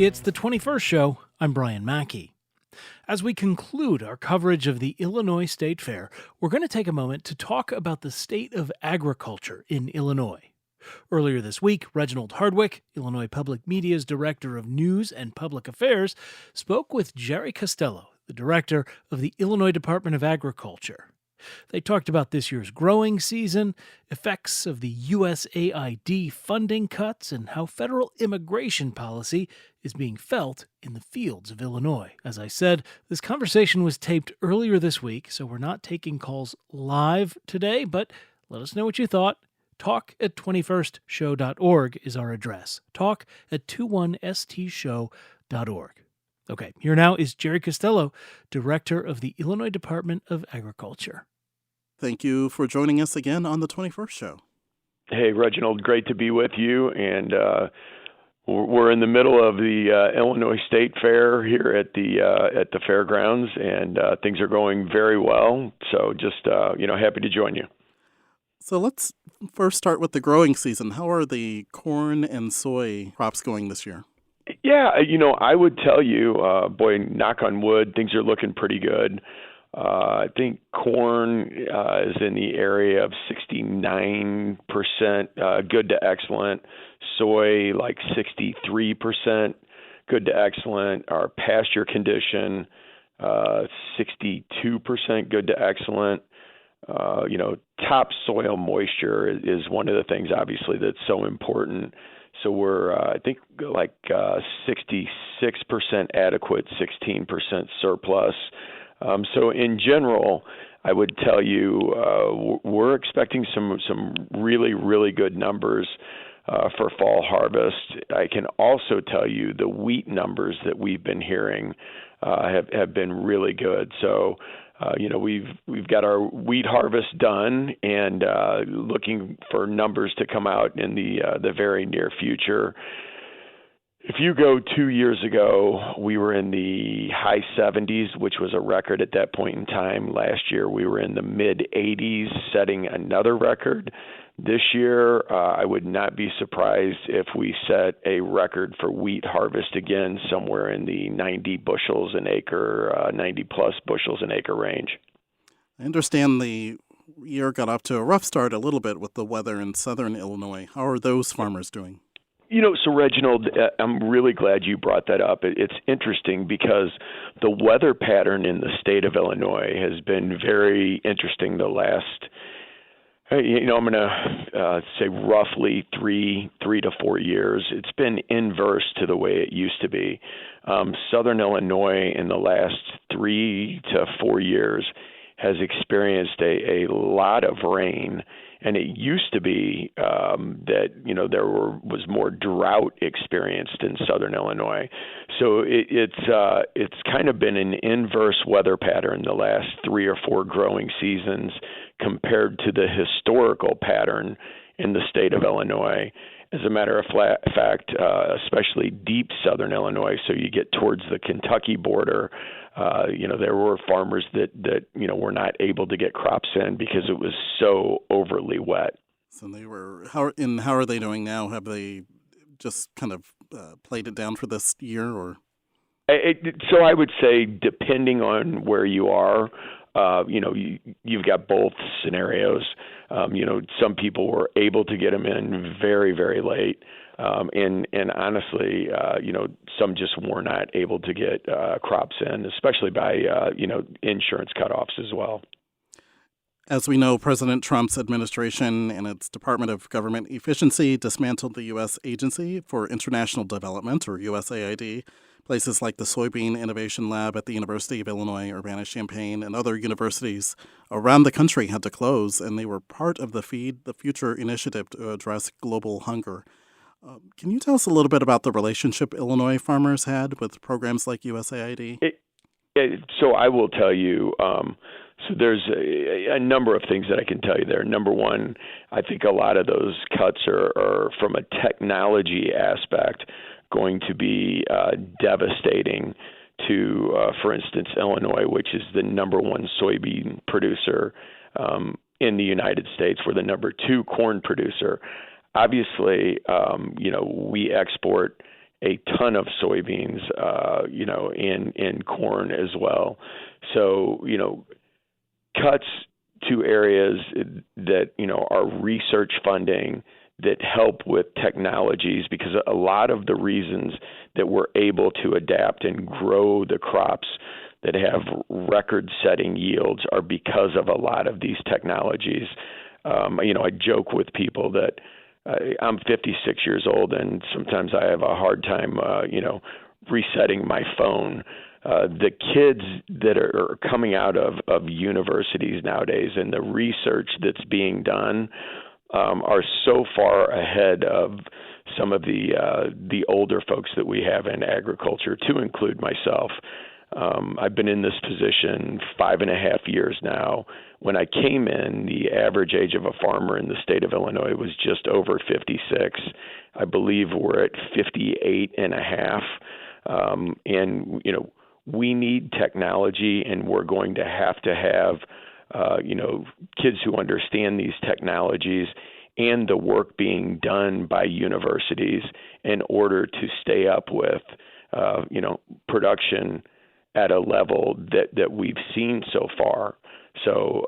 It's the 21st show. I'm Brian Mackey. As we conclude our coverage of the Illinois State Fair, we're going to take a moment to talk about the state of agriculture in Illinois. Earlier this week, Reginald Hardwick, Illinois Public Media's Director of News and Public Affairs, spoke with Jerry Costello, the Director of the Illinois Department of Agriculture. They talked about this year's growing season, effects of the USAID funding cuts, and how federal immigration policy is being felt in the fields of Illinois. As I said, this conversation was taped earlier this week, so we're not taking calls live today, but let us know what you thought. Talk@21stshow.org is our address. Talk@21stshow.org. Okay, here now is Jerry Costello, Director of the Illinois Department of Agriculture. Thank you for joining us again on the 21st show. Hey, Reginald, great to be with you. And we're in the middle of the Illinois State Fair here at the fairgrounds, and things are going very well. So just, happy to join you. So let's first start with the growing season. How are the corn and soy crops going this year? Yeah, I would tell you, knock on wood, things are looking pretty good. I think corn is in the area of 69% good to excellent. Soy, like 63% good to excellent. Our pasture condition, 62% good to excellent. Topsoil moisture is one of the things, obviously, that's so important. So we're, I think, like 66% adequate, 16% surplus. So in general, I would tell you we're expecting some really, really good numbers for fall harvest. I can also tell you the wheat numbers that we've been hearing have been really good. So we've got our wheat harvest done and looking for numbers to come out in the very near future. If you go 2 years ago, we were in the high 70s, which was a record at that point in time. Last year, we were in the mid 80s, setting another record. This year, I would not be surprised if we set a record for wheat harvest again, somewhere in the 90 bushels an acre, 90 plus bushels an acre range. I understand the year got off to a rough start a little bit with the weather in southern Illinois. How are those farmers doing? So Reginald, I'm really glad you brought that up. It's interesting because the weather pattern in the state of Illinois has been very interesting the last, I'm going to say roughly three to 4 years. It's been inverse to the way it used to be. Southern Illinois in the last 3 to 4 years has experienced a lot of rain. And it used to be that, there was more drought experienced in southern Illinois. So it's kind of been an inverse weather pattern the last 3 or 4 growing seasons compared to the historical pattern in the state of Illinois. As a matter of fact, especially deep southern Illinois, so you get towards the Kentucky border, there were farmers that were not able to get crops in because it was so overly wet. So how are they doing now? Have they just kind of played it down for this year, or? So I would say, depending on where you are, you've got both scenarios. Some people were able to get them in very, very late. And honestly, some just were not able to get crops in, especially by, insurance cutoffs as well. As we know, President Trump's administration and its Department of Government Efficiency dismantled the U.S. Agency for International Development, or USAID. Places like the Soybean Innovation Lab at the University of Illinois, Urbana-Champaign, and other universities around the country had to close, and they were part of the Feed the Future initiative to address global hunger. Can you tell us a little bit about the relationship Illinois farmers had with programs like USAID? So I will tell you, so there's a number of things that I can tell you there. Number one, I think a lot of those cuts are from a technology aspect going to be devastating to, for instance, Illinois, which is the number one soybean producer in the United States. We're the number 2 corn producer. Obviously, we export a ton of soybeans, in corn as well. So, cuts to areas that, are research funding that help with technologies, because a lot of the reasons that we're able to adapt and grow the crops that have record-setting yields are because of a lot of these technologies. I joke with people that I'm 56 years old, and sometimes I have a hard time, resetting my phone. The kids that are coming out of universities nowadays and the research that's being done are so far ahead of some of the older folks that we have in agriculture, to include myself. I've been in this position 5.5 years now. When I came in, the average age of a farmer in the state of Illinois was just over 56. I believe we're at 58 and a half. We need technology, and we're going to have kids who understand these technologies and the work being done by universities in order to stay up with, production at a level that we've seen so far. So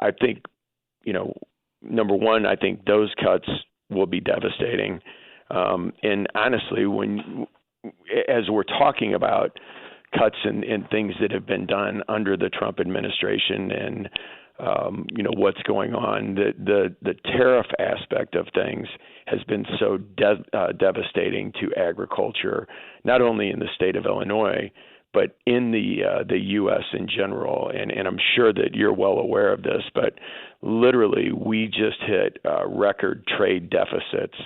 I think, number one, I think those cuts will be devastating. And honestly, as we're talking about cuts and things that have been done under the Trump administration and, what's going on, the tariff aspect of things has been so devastating to agriculture, not only in the state of Illinois, but in the U.S. in general. And I'm sure that you're well aware of this, but literally we just hit record trade deficits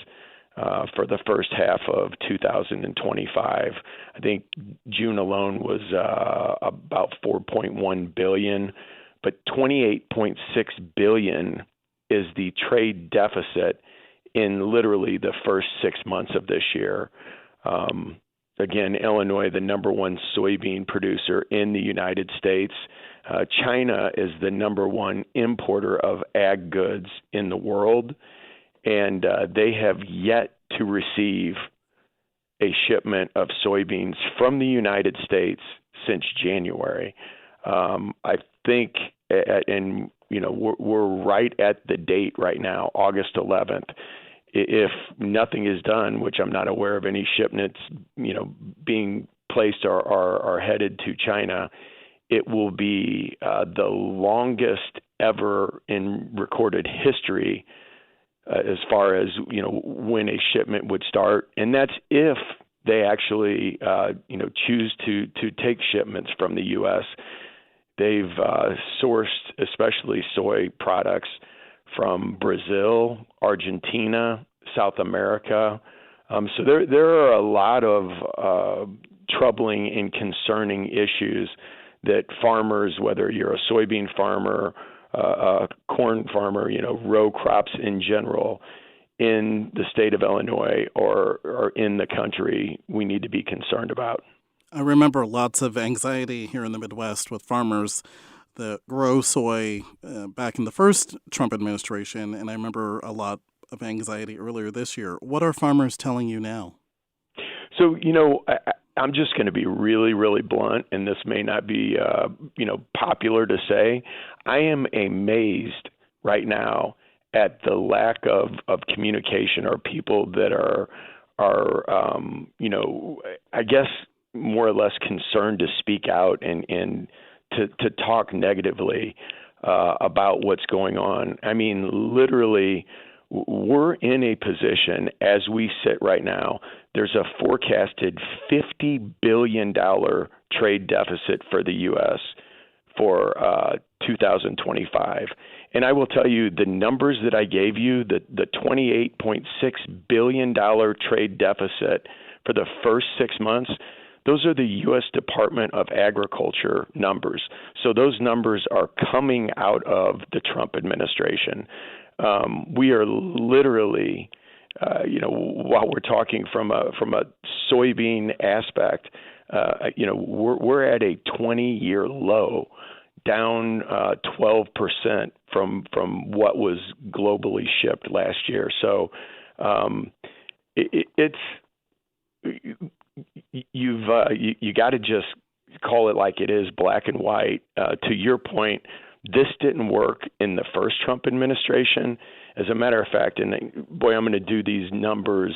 for the first half of 2025. I think June alone was about $4.1 billion, but $28.6 billion is the trade deficit in literally the first 6 months of this year. Again, Illinois, the number one soybean producer in the United States. China is the number one importer of ag goods in the world, and they have yet to receive a shipment of soybeans from the United States since January. I think, we're right at the date right now, August 11th. If nothing is done, which I'm not aware of any shipments, being placed or are headed to China, it will be the longest ever in recorded history as far as, when a shipment would start. And that's if they actually, choose to take shipments from the U.S. They've sourced especially soy products from Brazil, Argentina, South America. So there are a lot of troubling and concerning issues that farmers, whether you're a soybean farmer, a corn farmer, row crops in general, in the state of Illinois or in the country, we need to be concerned about. I remember lots of anxiety here in the Midwest with farmers that grow soy back in the first Trump administration, and I remember a lot of anxiety earlier this year. What are farmers telling you now? So, I'm just going to be really, really blunt, and this may not be, popular to say. I am amazed right now at the lack of communication, or people that are I guess more or less concerned to speak out and to talk negatively about what's going on. I mean, literally, we're in a position as we sit right now. There's a forecasted $50 billion trade deficit for the U.S. for 2025. And I will tell you, the numbers that I gave you, the $28.6 billion trade deficit for the first 6 months, those are the U.S. Department of Agriculture numbers. So those numbers are coming out of the Trump administration. We are literally, while we're talking from a soybean aspect, we're at a 20-year low, down 12% from what was globally shipped last year. So it's you got to just call it like it is, black and white. To your point, this didn't work in the first Trump administration. As a matter of fact, and boy, I'm going to do these numbers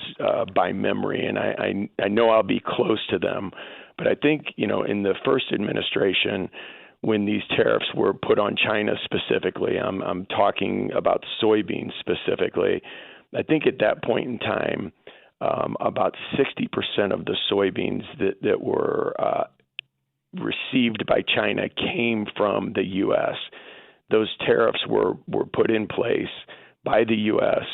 by memory, and I know I'll be close to them, but I think, in the first administration, when these tariffs were put on China specifically, I'm talking about soybeans specifically, I think at that point in time, about 60% of the soybeans that were received by China came from the U.S. Those tariffs were put in place by the U.S.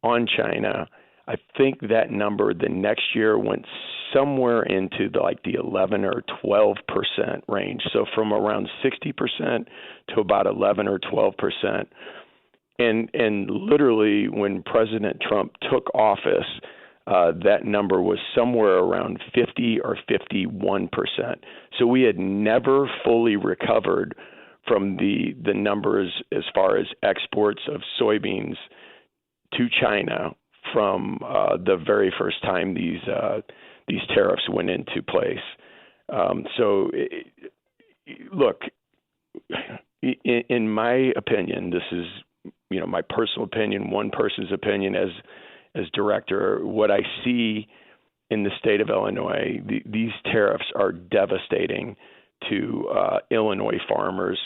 on China. I think that number the next year went somewhere into the 11 or 12% range. So from around 60% to about 11 or 12%. And literally when President Trump took office, that number was somewhere around 50 or 51%. So we had never fully recovered from the numbers as far as exports of soybeans to China from the very first time these tariffs went into place. Look, in my opinion, this is my personal opinion, one person's opinion as director, what I see in the state of Illinois, these tariffs are devastating to Illinois farmers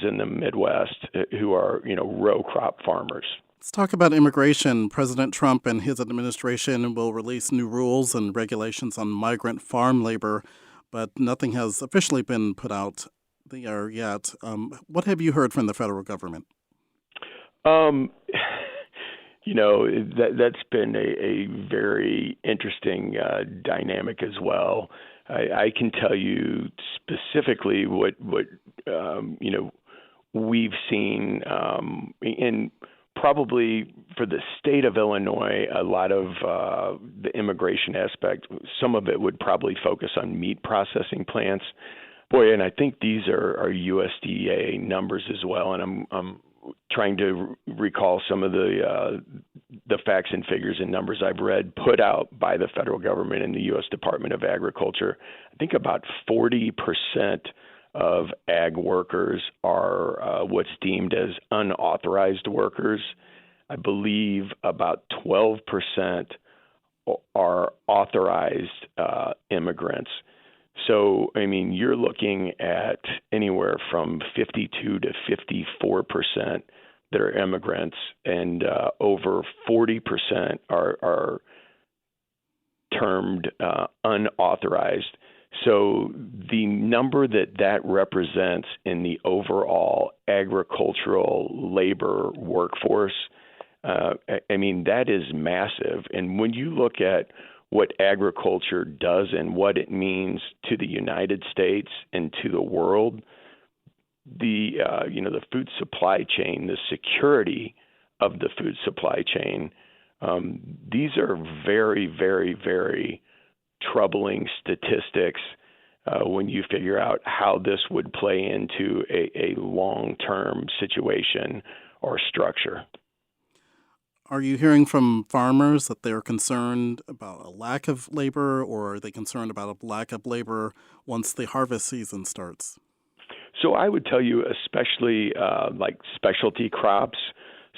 in the Midwest who are, row crop farmers. Let's talk about immigration. President Trump and his administration will release new rules and regulations on migrant farm labor, but nothing has officially been put out there yet. What have you heard from the federal government? That's been a very interesting dynamic as well. I can tell you specifically what we've seen, and probably for the state of Illinois, a lot of the immigration aspect, some of it would probably focus on meat processing plants. Boy, and I think these are USDA numbers as well, and I'm trying to recall some of the facts and figures and numbers I've read put out by the federal government and the U.S. Department of Agriculture. I think about 40% of ag workers are what's deemed as unauthorized workers. I believe about 12% are authorized immigrants. So, you're looking at anywhere from 52 to 54% that are immigrants, and over 40% are termed unauthorized. So the number that represents in the overall agricultural labor workforce, that is massive. And when you look at what agriculture does and what it means to the United States and to the world, the food supply chain, the security of the food supply chain, these are very, very, very troubling statistics when you figure out how this would play into a long-term situation or structure. Are you hearing from farmers that they're concerned about a lack of labor, or are they concerned about a lack of labor once the harvest season starts? So I would tell you, especially like specialty crops.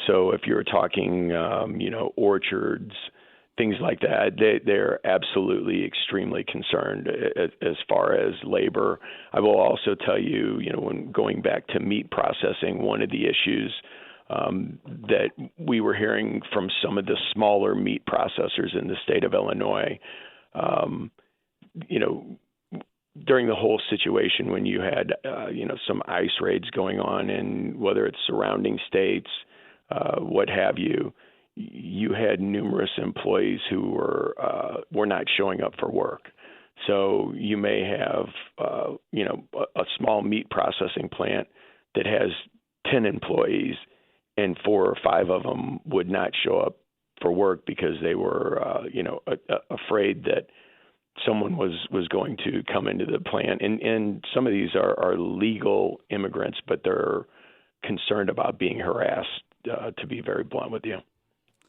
So if you're talking, orchards, things like that, they're absolutely extremely concerned as far as labor. I will also tell you, when going back to meat processing, one of the issues that we were hearing from some of the smaller meat processors in the state of Illinois, during the whole situation when you had, some ICE raids going on in whether it's surrounding states, what have you, you had numerous employees who were not showing up for work. So you may have, a small meat processing plant that has 10 employees, and 4 or 5 of them would not show up for work because they were, afraid that someone was going to come into the plant. And some of these are legal immigrants, but they're concerned about being harassed, to be very blunt with you.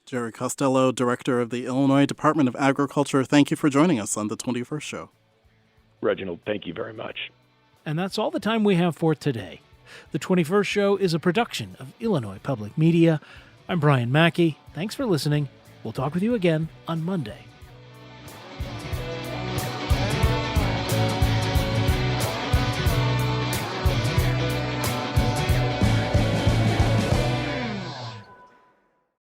Jerry Costello, Director of the Illinois Department of Agriculture, thank you for joining us on the 21st Show. Reginald, thank you very much. And that's all the time we have for today. The 21st Show is a production of Illinois Public Media. I'm Brian Mackey. Thanks for listening. We'll talk with you again on Monday.